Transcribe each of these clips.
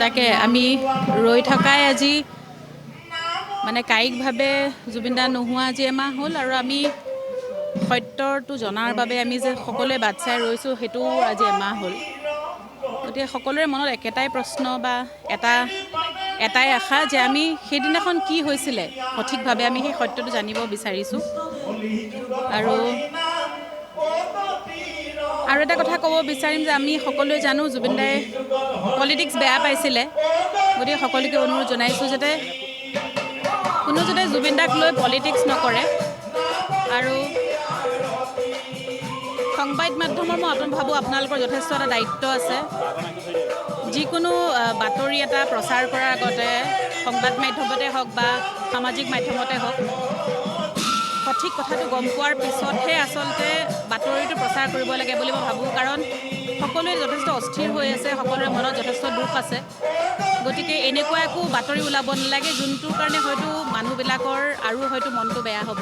তাকে আমি ৰৈ থকাই আজি মানে কায়িকভাৱে জুবিন দা নোহোৱা আজি এমাহ হ'ল আৰু আমি সত্যটো জনাৰ বাবে আমি যে সকলোৱে বাট চাই ৰৈছোঁ সেইটো আজি এমাহ হ'ল। গতিকে সকলোৰে মনত একেটাই প্ৰশ্ন বা এটাই আশা যে আমি সেইদিনাখন কি হৈছিলে সঠিকভাৱে আমি সেই সত্যটো জানিব বিচাৰিছোঁ। আৰু এটা কথা ক'ব বিচাৰিম যে আমি সকলোৱে জানো জুবিন দাই পলিটিক্স বেয়া পাইছিলে। গতিকে সকলোকে অনুৰোধ জনাইছোঁ যাতে কোনো যাতে জুবিন দাক লৈ পলিটিক্স নকৰে। আৰু সংবাদ মাধ্যমৰ মই ভাবোঁ আপোনালোকৰ যথেষ্ট এটা দায়িত্ব আছে। যিকোনো বাতৰি এটা প্ৰচাৰ কৰাৰ আগতে সংবাদ মাধ্যমতে হওক বা সামাজিক মাধ্যমতে হওক সঠিক কথাটো গম পোৱাৰ পিছতহে আচলতে বাতৰিটো প্ৰচাৰ কৰিব লাগে বুলি মই ভাবোঁ। কাৰণ সকলোৱে যথেষ্ট অস্থিৰ হৈ আছে, সকলোৰে মনত যথেষ্ট দুখ আছে। গতিকে এনেকুৱা একো বাতৰি ওলাব নালাগে যোনটোৰ কাৰণে হয়তো মানুহবিলাকৰ আৰু হয়তো মনটো বেয়া হ'ব।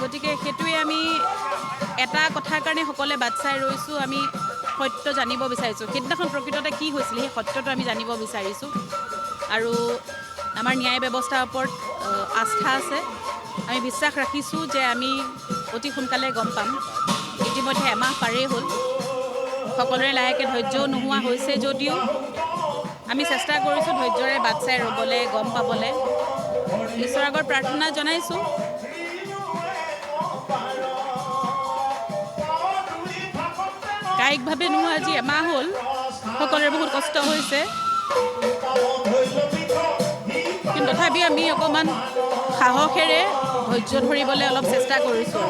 গতিকে সেইটোৱে আমি এটা কথাৰ কাৰণে সকলোৱে বাট চাই ৰৈছোঁ। আমি সত্য জানিব বিচাৰিছোঁ, সেইদিনাখন প্ৰকৃততে কি হৈছিলে সেই সত্যটো আমি জানিব বিচাৰিছোঁ। আৰু আমাৰ ন্যায় ব্যৱস্থাৰ ওপৰত আস্থা আছে। আমি বিশ্বাস ৰাখিছোঁ যে আমি অতি সোনকালে গম পাম। ইতিমধ্যে এমাহ পাৰেই হ'ল, সকলোৰে লাহেকৈ ধৈৰ্যও নোহোৱা হৈছে যদিও আমি চেষ্টা কৰিছোঁ ধৈৰ্যৰে বাট চাই ৰ'বলৈ, গম পাবলৈ। ঈশ্বৰৰ আগত প্ৰাৰ্থনা জনাইছোঁ। কায়িকভাৱে নোহোৱা আজি এমাহ হ'ল, সকলোৰে বহুত কষ্ট হৈছে। কিন্তু তথাপি আমি অকণমান সাহসেৰে ধৈৰ্য ধৰিবলৈ অলপ চেষ্টা কৰিছোঁ।